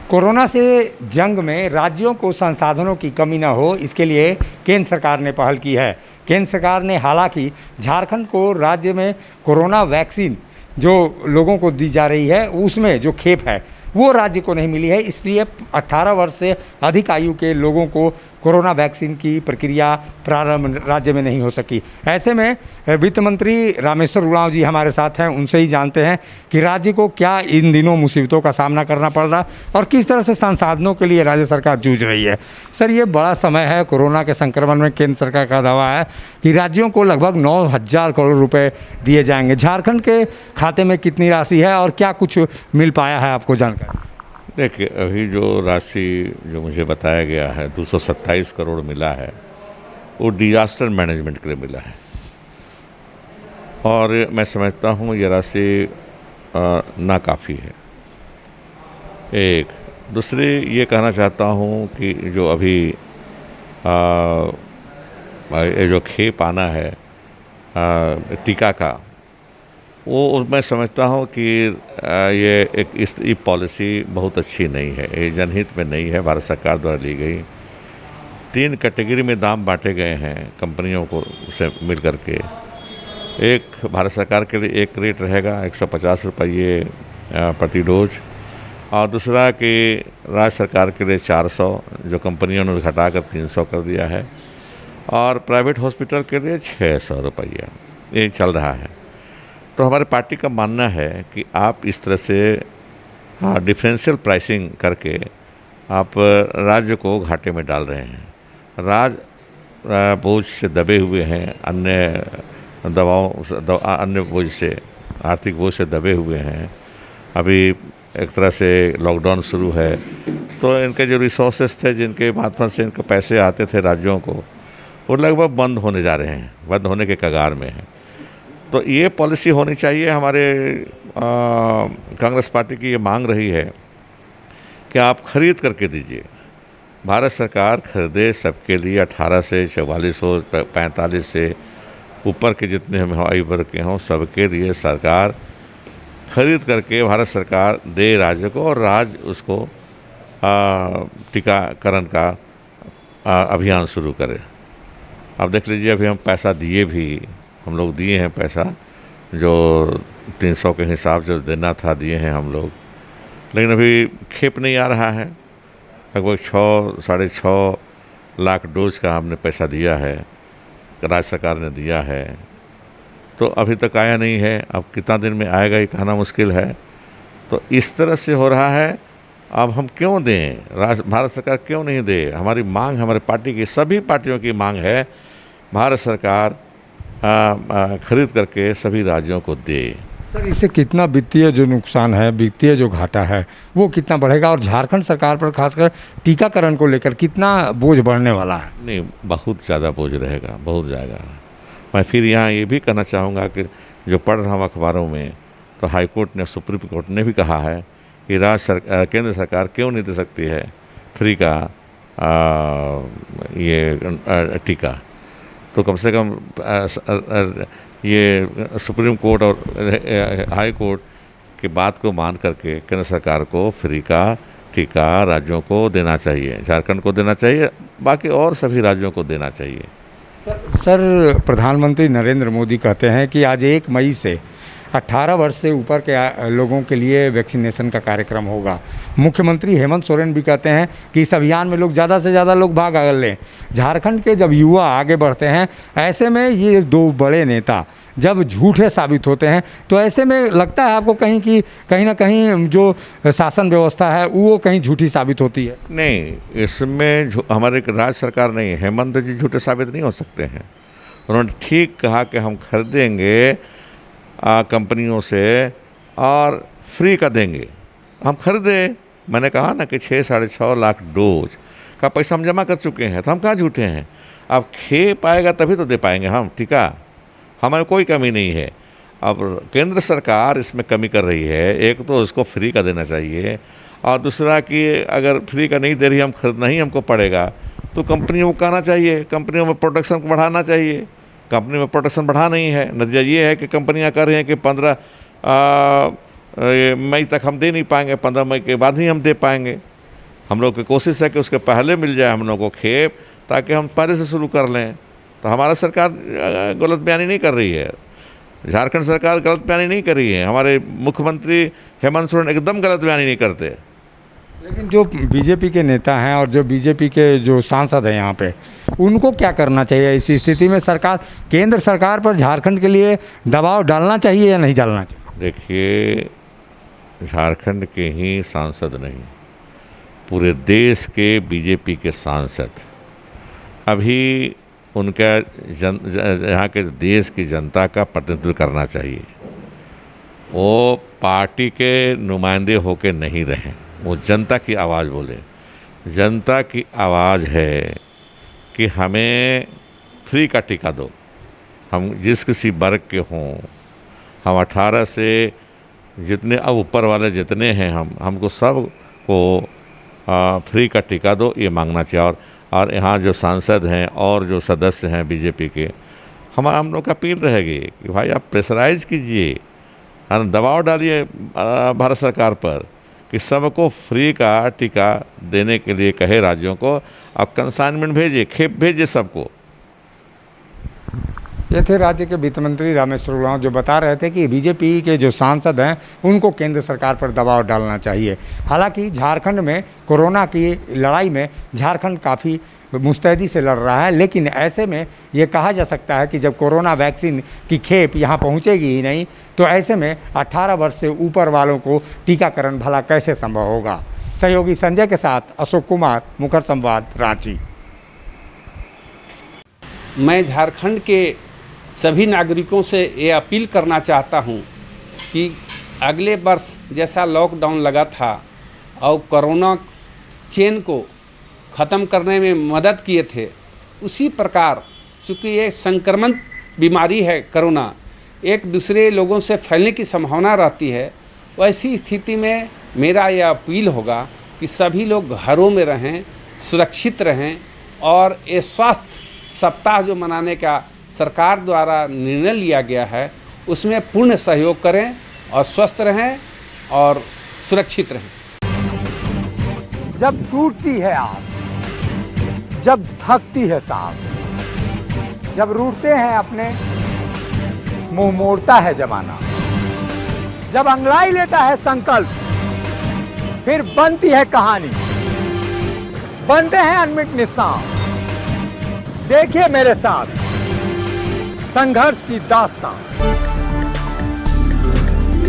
Corona से जंग में राज्यों को संसाधनों की कमी न हो, इसके लिए केंद्र सरकार ने पहल की है। केंद्र सरकार ने हालांकि झारखंड को राज्य में कोरोना वैक्सीन जो लोगों को दी जा रही है उसमें जो खेप है वो राज्य को नहीं मिली है, इसलिए 18 वर्ष से अधिक आयु के लोगों को कोरोना वैक्सीन की प्रक्रिया प्रारंभ राज्य में नहीं हो सकी। ऐसे में वित्त मंत्री रामेश्वर उरांव जी हमारे साथ हैं, उनसे ही जानते हैं कि राज्य को क्या इन दिनों मुसीबतों का सामना करना पड़ रहा और किस तरह से संसाधनों के लिए राज्य सरकार जूझ रही है। सर, ये बड़ा समय है कोरोना के संक्रमण में। केंद्र सरकार का दावा है कि राज्यों को लगभग 9,000 करोड़ रुपये दिए जाएंगे। झारखंड के खाते में कितनी राशि है और क्या कुछ मिल पाया है आपको जानकारी? देखिए, अभी जो राशि जो मुझे बताया गया है 227 करोड़ मिला है, वो डिजास्टर मैनेजमेंट के लिए मिला है और मैं समझता हूँ ये राशि नाकाफ़ी है। एक दूसरी ये कहना चाहता हूँ कि जो अभी ये जो खेप आना है टीका का, वो मैं समझता हूँ कि ये पॉलिसी बहुत अच्छी नहीं है, ये जनहित में नहीं है, भारत सरकार द्वारा ली गई। 3 कैटेगरी में दाम बांटे गए हैं कंपनियों को से मिल करके। एक भारत सरकार के लिए एक रेट रहेगा 150 रुपये प्रति डोज, और दूसरा कि राज्य सरकार के लिए 400 जो कंपनियों ने घटाकर 300 कर दिया है, और प्राइवेट हॉस्पिटल के लिए 600 रुपया ये चल रहा है। तो हमारे पार्टी का मानना है कि आप इस तरह से डिफरेंशियल प्राइसिंग करके आप राज्य को घाटे में डाल रहे हैं। राज्य बोझ से दबे हुए हैं, अन्य अन्य बोझ से, आर्थिक बोझ से दबे हुए हैं। अभी एक तरह से लॉकडाउन शुरू है, तो इनके जो रिसोर्सेस थे जिनके माध्यम से इनके पैसे आते थे राज्यों को, वो लगभग बंद होने जा रहे हैं, बंद होने के कगार में हैं। तो ये पॉलिसी होनी चाहिए। हमारे कांग्रेस पार्टी की ये मांग रही है कि आप खरीद करके दीजिए। भारत सरकार खरीदे सबके लिए, 18 से 44 हो, 45 से ऊपर के जितने हम आयु वर्ग के हों सबके लिए सरकार खरीद करके भारत सरकार दे राज्य को, और राज्य उसको टीकाकरण का अभियान शुरू करे। अब देख लीजिए, अभी हम पैसा दिए भी, हम लोग दिए हैं पैसा जो 300 के हिसाब से देना था, दिए हैं हम लोग, लेकिन अभी खेप नहीं आ रहा है। लगभग 6-6.5 लाख डोज का हमने पैसा दिया है, राज्य सरकार ने दिया है, तो अभी तक आया नहीं है। अब कितना दिन में आएगा ये कहना मुश्किल है। तो इस तरह से हो रहा है। अब हम क्यों दें, भारत सरकार क्यों नहीं दे? हमारी मांग, हमारे पार्टी की, सभी पार्टियों की मांग है, भारत सरकार खरीद करके सभी राज्यों को दे। सर, इससे कितना वित्तीय जो नुकसान है, वित्तीय जो घाटा है वो कितना बढ़ेगा, और झारखंड सरकार पर खासकर टीकाकरण को लेकर कितना बोझ बढ़ने वाला है? नहीं, बहुत ज़्यादा बोझ रहेगा, बहुत जाएगा। मैं फिर यहाँ ये भी कहना चाहूँगा कि जो पढ़ रहा हूँ अखबारों में, तो हाई कोर्ट ने, सुप्रीम कोर्ट ने भी कहा है कि केंद्र सरकार क्यों नहीं दे सकती है फ्री का ये टीका। तो कम से कम ये सुप्रीम कोर्ट और हाई कोर्ट की बात को मान करके केंद्र सरकार को फ्री का टीका राज्यों को देना चाहिए, झारखंड को देना चाहिए, बाकी और सभी राज्यों को देना चाहिए। सर, प्रधानमंत्री नरेंद्र मोदी कहते हैं कि आज 1 मई से 18 वर्ष से ऊपर के लोगों के लिए वैक्सीनेशन का कार्यक्रम होगा। मुख्यमंत्री हेमंत सोरेन भी कहते हैं कि इस अभियान में लोग ज़्यादा से ज़्यादा लोग भाग लें। झारखंड के जब युवा आगे बढ़ते हैं, ऐसे में ये 2 बड़े नेता जब झूठे साबित होते हैं, तो ऐसे में लगता है आपको कहीं ना कहीं जो शासन व्यवस्था है वो कहीं झूठी साबित होती है? नहीं, इसमें हमारे राज्य सरकार नहीं, हेमंत जी झूठे साबित नहीं हो सकते हैं। उन्होंने ठीक कहा कि हम खरीदेंगे कंपनियों से और फ्री का देंगे। हम खरीदे, मैंने कहा ना कि 6-6.5 लाख डोज का पैसा हम जमा कर चुके हैं, तो हम कहाँ झूठे हैं। अब खेप आएगा तभी तो दे पाएंगे हम टीका, हमारे कोई कमी नहीं है। अब केंद्र सरकार इसमें कमी कर रही है। एक तो उसको फ्री का देना चाहिए, और दूसरा कि अगर फ्री का नहीं दे रही, हम खरीदना ही हमको पड़ेगा, तो कंपनियों को कहना चाहिए, कंपनियों में प्रोडक्शन को बढ़ाना चाहिए। कंपनी में प्रोडक्शन बढ़ा नहीं है, नतीजा ये है कि कंपनियां कह रही हैं कि 15 मई तक हम दे नहीं पाएंगे, 15 मई के बाद ही हम दे पाएंगे। हम लोग की कोशिश है कि उसके पहले मिल जाए हम लोग को खेप, ताकि हम पहले से शुरू कर लें। तो हमारा सरकार गलत बयानी नहीं कर रही है, झारखंड सरकार गलत बयानी नहीं कर रही है, हमारे मुख्यमंत्री हेमंत सोरेन एकदम गलत बयानी नहीं करते। लेकिन जो बीजेपी के नेता हैं और जो बीजेपी के जो सांसद हैं यहाँ पे, उनको क्या करना चाहिए इस स्थिति में? सरकार, केंद्र सरकार पर झारखंड के लिए दबाव डालना चाहिए या नहीं डालना चाहिए? देखिए, झारखंड के ही सांसद नहीं, पूरे देश के बीजेपी के सांसद अभी उनका यहाँ के देश की जनता का प्रतिनिधित्व करना चाहिए। वो पार्टी के नुमाइंदे होकर नहीं रहें, वो जनता की आवाज़ बोले। जनता की आवाज़ है कि हमें फ्री का टीका दो, हम जिस किसी वर्ग के हों, हम 18 से जितने अब ऊपर वाले जितने हैं, हमको सब को फ्री का टीका दो, ये मांगना चाहिए। और यहाँ जो सांसद हैं और जो सदस्य हैं बीजेपी के, हम लोग का अपील रहेगी कि भाई आप प्रेशराइज कीजिए, दबाव डालिए भारत सरकार पर कि सबको फ्री का टीका देने के लिए कहे राज्यों को। अब कंसाइनमेंट भेजिए, खेप भेजिए सबको। ये थे राज्य के वित्त मंत्री रामेश्वर उरांव, जो बता रहे थे कि बीजेपी के जो सांसद हैं उनको केंद्र सरकार पर दबाव डालना चाहिए। हालांकि झारखंड में कोरोना की लड़ाई में झारखंड काफ़ी मुस्तैदी से लड़ रहा है, लेकिन ऐसे में ये कहा जा सकता है कि जब कोरोना वैक्सीन की खेप यहाँ पहुँचेगी ही नहीं, तो ऐसे में 18 वर्ष से ऊपर वालों को टीकाकरण भला कैसे संभव होगा। सहयोगी संजय के साथ अशोक कुमार, मुखर संवाद, रांची। मैं झारखंड के सभी नागरिकों से ये अपील करना चाहता हूँ कि अगले वर्ष जैसा लॉकडाउन लगा था और कोरोना चेन को ख़त्म करने में मदद किए थे, उसी प्रकार चूँकि ये संक्रमण बीमारी है कोरोना, एक दूसरे लोगों से फैलने की संभावना रहती है, वैसी स्थिति में मेरा यह अपील होगा कि सभी लोग घरों में रहें, सुरक्षित रहें और ये स्वास्थ्य सप्ताह जो मनाने का सरकार द्वारा निर्णय लिया गया है उसमें पूर्ण सहयोग करें और स्वस्थ रहें और सुरक्षित रहें। जब टूटती है आस, जब थकती है सांस, जब रूठते हैं अपने, मुंह मोड़ता है जमाना, जब अंगड़ाई लेता है संकल्प, फिर बनती है कहानी, बनते हैं अनमिट निशान। देखिए मेरे साथ संघर्ष की दास्तान।